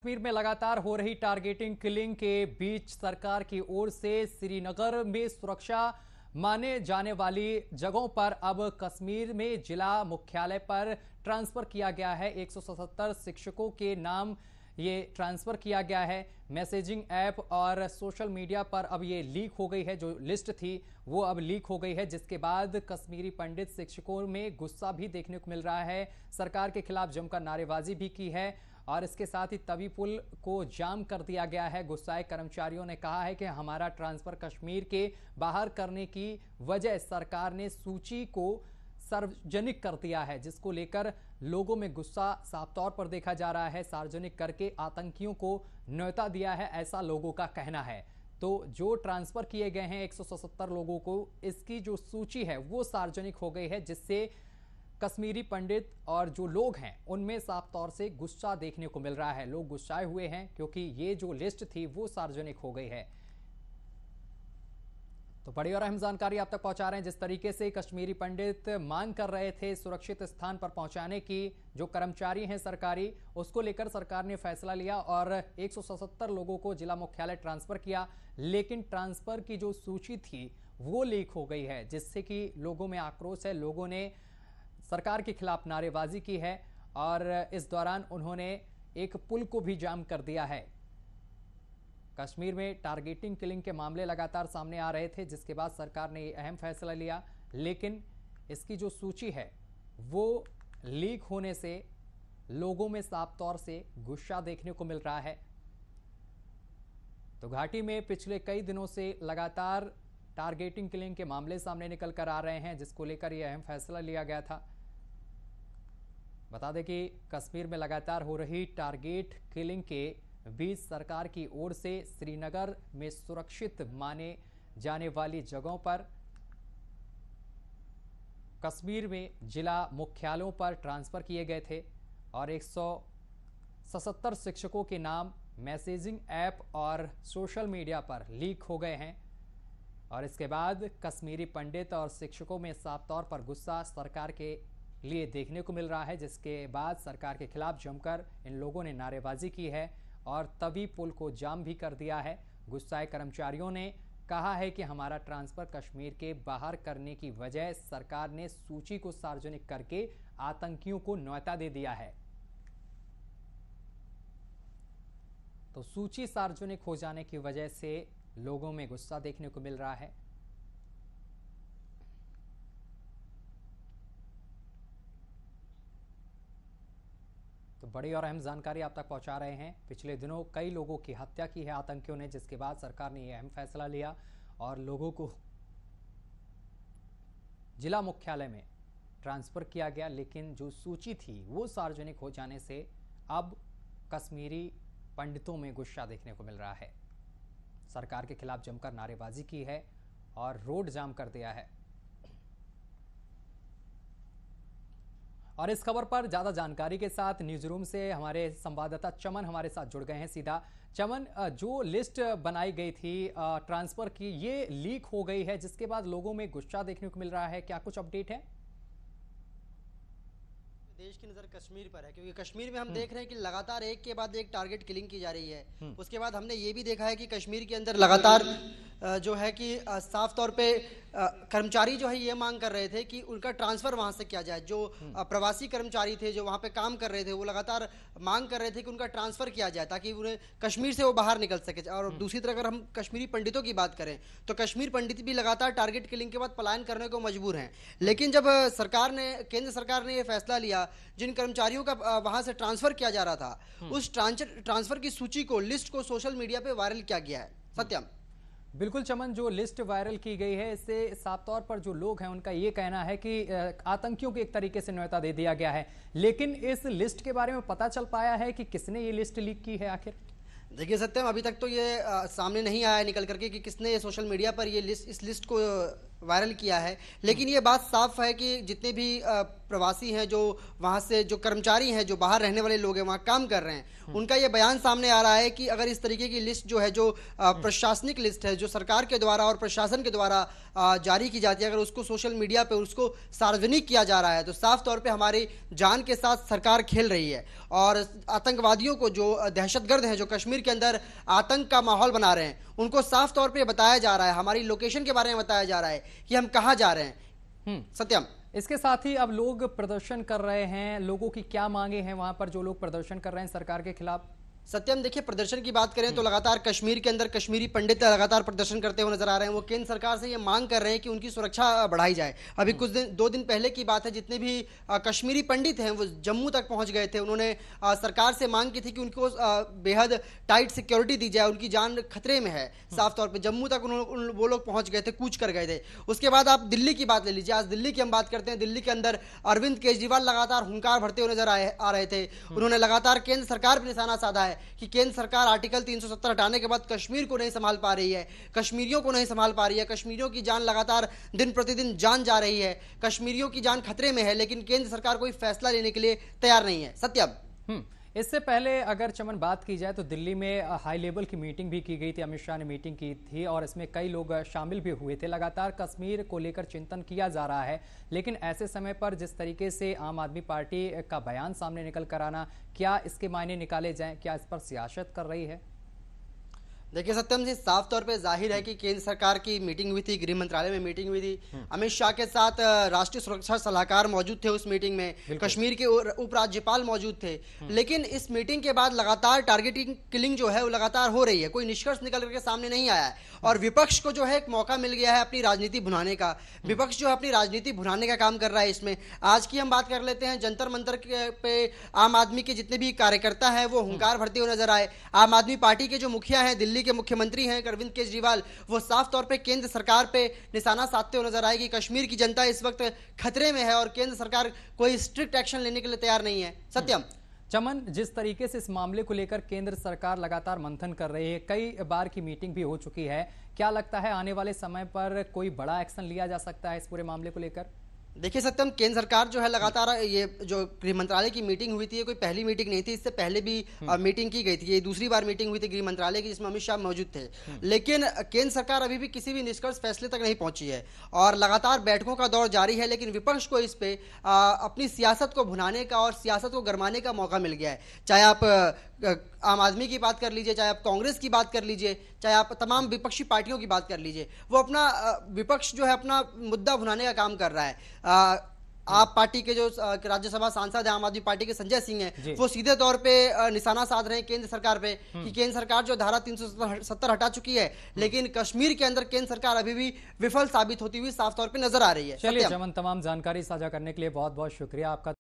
कश्मीर में लगातार हो रही टारगेटिंग किलिंग के बीच सरकार की ओर से श्रीनगर में सुरक्षा माने जाने वाली जगहों पर अब कश्मीर में जिला मुख्यालय पर ट्रांसफर किया गया है। 177 शिक्षकों के नाम ये ट्रांसफर किया गया है। मैसेजिंग ऐप और सोशल मीडिया पर अब ये लीक हो गई है। जो लिस्ट थी वो अब लीक हो गई है, जिसके बाद कश्मीरी पंडित शिक्षकों में गुस्सा भी देखने को मिल रहा है। सरकार के खिलाफ जमकर नारेबाजी भी की है और इसके साथ ही तवी पुल को जाम कर दिया गया है। गुस्साए कर्मचारियों ने कहा है कि हमारा ट्रांसफर कश्मीर के बाहर करने की वजह सरकार ने सूची को सार्वजनिक कर दिया है, जिसको लेकर लोगों में गुस्सा साफ तौर पर देखा जा रहा है। सार्वजनिक करके आतंकियों को न्योता दिया है, ऐसा लोगों का कहना है। तो जो ट्रांसफर किए गए हैं 177 लोगों को, इसकी जो सूची है वो सार्वजनिक हो गई है, जिससे कश्मीरी पंडित और जो लोग हैं उनमें साफ तौर से गुस्सा देखने को मिल रहा है। लोग गुस्साए हुए हैं क्योंकि ये जो लिस्ट थी वो सार्वजनिक हो गई है। तो बड़ी और अहम जानकारी आप तक पहुंचा रहे हैं। जिस तरीके से कश्मीरी पंडित मांग कर रहे थे सुरक्षित स्थान पर पहुंचाने की, जो कर्मचारी हैं सरकारी, उसको लेकर सरकार ने फैसला लिया और 177 लोगों को जिला मुख्यालय ट्रांसफर किया। लेकिन ट्रांसफर की जो सूची थी वो लीक हो गई है, जिससे कि लोगों में आक्रोश है। लोगों ने सरकार के खिलाफ नारेबाजी की है और इस दौरान उन्होंने एक पुल को भी जाम कर दिया है। कश्मीर में टारगेटिंग किलिंग के मामले लगातार सामने आ रहे थे, जिसके बाद सरकार ने अहम फैसला लिया। लेकिन इसकी जो सूची है वो लीक होने से लोगों में साफ तौर से गुस्सा देखने को मिल रहा है। तो घाटी में पिछले कई दिनों से लगातार टारगेटिंग किलिंग के मामले सामने निकल कर आ रहे हैं, जिसको लेकर यह अहम फैसला लिया गया था। बता दें कि कश्मीर में लगातार हो रही टारगेट किलिंग के बीच सरकार की ओर से श्रीनगर में सुरक्षित माने जाने वाली जगहों पर कश्मीर में जिला मुख्यालयों पर ट्रांसफर किए गए थे और 177 शिक्षकों के नाम मैसेजिंग ऐप और सोशल मीडिया पर लीक हो गए हैं। और इसके बाद कश्मीरी पंडित और शिक्षकों में साफ तौर पर गुस्सा सरकार के लिए देखने को मिल रहा है, जिसके बाद सरकार के खिलाफ जमकर इन लोगों ने नारेबाजी की है और तभी पुल को जाम भी कर दिया है। गुस्साए कर्मचारियों ने कहा है कि हमारा ट्रांसफर कश्मीर के बाहर करने की वजह सरकार ने सूची को सार्वजनिक करके आतंकियों को न्योता दे दिया है। तो सूची सार्वजनिक हो जाने की वजह से लोगों में गुस्सा देखने को मिल रहा है। तो बड़ी और अहम जानकारी आप तक पहुंचा रहे हैं। पिछले दिनों कई लोगों की हत्या की है आतंकियों ने, जिसके बाद सरकार ने यह अहम फैसला लिया और लोगों को जिला मुख्यालय में ट्रांसफर किया गया। लेकिन जो सूची थी वो सार्वजनिक हो जाने से अब कश्मीरी पंडितों में गुस्सा देखने को मिल रहा है। सरकार के खिलाफ जमकर नारेबाजी की है और रोड जाम कर दिया है। और इस खबर पर ज्यादा जानकारी के साथ न्यूज रूम से हमारे संवाददाता चमन हमारे साथ जुड़ गए हैं सीधा। चमन, जो लिस्ट बनाई गई थी ट्रांसफर की, ये लीक हो गई है, जिसके बाद लोगों में गुस्सा देखने को मिल रहा है। क्या कुछ अपडेट है? देश की नजर कश्मीर पर है, क्योंकि कश्मीर में हम देख रहे हैं कि लगातार एक के बाद एक टारगेट किलिंग की जा रही है। उसके बाद हमने ये भी देखा है कि कश्मीर के अंदर लगातार जो है कि साफ तौर पे कर्मचारी जो है ये मांग कर रहे थे कि उनका ट्रांसफर वहां से किया जाए। जो प्रवासी कर्मचारी थे जो वहां पे काम कर रहे थे, वो लगातार मांग कर रहे थे कि उनका ट्रांसफर किया जाए ताकि उन्हें कश्मीर से वो बाहर निकल सके। और दूसरी तरफ अगर हम कश्मीरी पंडितों की बात करें तो कश्मीर पंडित भी लगातार टारगेट किलिंग के बाद पलायन करने को मजबूर हैं। लेकिन जब केंद्र सरकार ने यह फैसला लिया, जिन कर्मचारियों का वहां से ट्रांसफर किया जा रहा था, उस ट्रांसफर की सूची को, लिस्ट को सोशल मीडिया पे वायरल किया गया है। सत्यम, बिल्कुल चमन, जो लिस्ट वायरल की गई है इससे साफ तौर पर जो लोग हैं उनका ये कहना है कि आतंकियों को एक तरीके से न्योता दे दिया गया है। लेकिन इस लिस्ट के बारे में पता चल पाया है कि किसने ये लिस्ट लीक की है आखिर? देखिए सत्यम, अभी तक तो ये सामने नहीं आया निकल करके कि किसने सोशल मीडिया पर ये इस लिस्ट को वायरल किया है। लेकिन ये बात साफ है कि जितने भी प्रवासी हैं, जो वहाँ से जो कर्मचारी हैं, जो बाहर रहने वाले लोग हैं, वहाँ काम कर रहे हैं, उनका ये बयान सामने आ रहा है कि अगर इस तरीके की लिस्ट जो है, जो प्रशासनिक लिस्ट है, जो सरकार के द्वारा और प्रशासन के द्वारा जारी की जाती है, अगर उसको सोशल मीडिया पे उसको सार्वजनिक किया जा रहा है तो साफ तौर पे हमारी जान के साथ सरकार खेल रही है। और आतंकवादियों को, जो दहशतगर्द हैं, जो कश्मीर के अंदर आतंक का माहौल बना रहे हैं, उनको साफ तौर पे बताया जा रहा है, हमारी लोकेशन के बारे में बताया जा रहा है कि हम कहाँ जा रहे हैं। सत्यम, इसके साथ ही अब लोग प्रदर्शन कर रहे हैं, लोगों की क्या मांगे हैं वहां पर जो लोग प्रदर्शन कर रहे हैं सरकार के खिलाफ? सत्यम, देखिए, प्रदर्शन की बात करें तो लगातार कश्मीर के अंदर कश्मीरी पंडित लगातार प्रदर्शन करते हुए नजर आ रहे हैं। वो केंद्र सरकार से ये मांग कर रहे हैं कि उनकी सुरक्षा बढ़ाई जाए। अभी कुछ दिन, 2 दिन पहले की बात है, जितने भी कश्मीरी पंडित हैं वो जम्मू तक पहुंच गए थे। उन्होंने सरकार से मांग की थी कि उनको बेहद टाइट सिक्योरिटी दी जाए, उनकी जान खतरे में है। साफ तौर पर जम्मू तक वो लोग पहुंच गए थे, कूच कर गए थे। उसके बाद आप दिल्ली की बात ले लीजिए। आज दिल्ली की हम बात करते हैं। दिल्ली के अंदर अरविंद केजरीवाल लगातार हुंकार भरते हुए नजर आ रहे थे। उन्होंने लगातार केंद्र सरकार पर निशाना साधा है कि केंद्र सरकार आर्टिकल 370 हटाने के बाद कश्मीर को नहीं संभाल पा रही है, कश्मीरियों को नहीं संभाल पा रही है, कश्मीरियों की जान लगातार दिन प्रतिदिन जान जा रही है, कश्मीरियों की जान खतरे में है, लेकिन केंद्र सरकार कोई फैसला लेने के लिए तैयार नहीं है। सत्यम, इससे पहले अगर चमन बात की जाए तो दिल्ली में हाई लेवल की मीटिंग भी की गई थी, अमित शाह ने मीटिंग की थी और इसमें कई लोग शामिल भी हुए थे। लगातार कश्मीर को लेकर चिंतन किया जा रहा है, लेकिन ऐसे समय पर जिस तरीके से आम आदमी पार्टी का बयान सामने निकल कर आना, क्या इसके मायने निकाले जाएं? क्या इस पर सियासत कर रही है? देखिए सत्यम जी, साफ तौर पे जाहिर है कि केंद्र सरकार की मीटिंग हुई थी, गृह मंत्रालय में मीटिंग हुई थी। अमित शाह के साथ राष्ट्रीय सुरक्षा सलाहकार मौजूद थे उस मीटिंग में, कश्मीर के उपराज्यपाल मौजूद थे। लेकिन इस मीटिंग के बाद लगातार टारगेटिंग किलिंग जो है वो लगातार हो रही है, कोई निष्कर्ष निकल करके सामने नहीं आया है। और विपक्ष को जो है एक मौका मिल गया है अपनी राजनीति भुनाने का। विपक्ष जो है अपनी राजनीति भुनाने का काम कर रहा है इसमें। आज की हम बात कर लेते हैं, जंतर मंतर पे आम आदमी के जितने भी कार्यकर्ता हैं वो हुंकार भरते हुए नजर आए। आम आदमी पार्टी के जो मुखिया हैं, दिल्ली के मुख्यमंत्री हैं अरविंद केजरीवाल, वो साफ तौर पे केंद्र सरकार पे निशाना साधते हुए नजर आए कि कश्मीर की जनता इस वक्त खतरे में है और केंद्र सरकार कोई स्ट्रिक्ट एक्शन लेने के लिए तैयार नहीं है। सत्यम, चमन, जिस तरीके से इस मामले को लेकर केंद्र सरकार लगातार मंथन कर रही है, कई बार की मीटिंग भी हो चुकी है, क्या लगता है आने वाले समय पर कोई बड़ा एक्शन लिया जा सकता है इस पूरे मामले को लेकर? देखिए सत्यम, केंद्र सरकार जो है लगातार, ये जो गृह मंत्रालय की मीटिंग हुई थी, ये कोई पहली मीटिंग नहीं थी, इससे पहले भी मीटिंग की गई थी। ये दूसरी बार मीटिंग हुई थी गृह मंत्रालय की जिसमें अमित शाह मौजूद थे। लेकिन केंद्र सरकार अभी भी किसी भी निष्कर्ष फैसले तक नहीं पहुंची है और लगातार बैठकों का दौर जारी है। लेकिन विपक्ष को इस पे अपनी सियासत को भुनाने का और सियासत को गरमाने का मौका मिल गया है। चाहे आप आम आदमी की बात कर लीजिए, चाहे आप कांग्रेस की बात कर लीजिए, चाहे आप तमाम विपक्षी पार्टियों की बात कर लीजिए, वो अपना विपक्ष जो है अपना मुद्दा भुनाने का काम कर रहा है। आप पार्टी के जो राज्यसभा सांसद है आम आदमी पार्टी के संजय सिंह हैं, वो सीधे तौर पे निशाना साध रहे हैं केंद्र सरकार पे कि केंद्र सरकार जो धारा 370 हटा चुकी है, लेकिन कश्मीर के अंदर केंद्र सरकार अभी भी विफल साबित होती हुई साफ तौर पे नजर आ रही है। चलिए चमन, तमाम जानकारी साझा करने के लिए बहुत बहुत शुक्रिया आपका।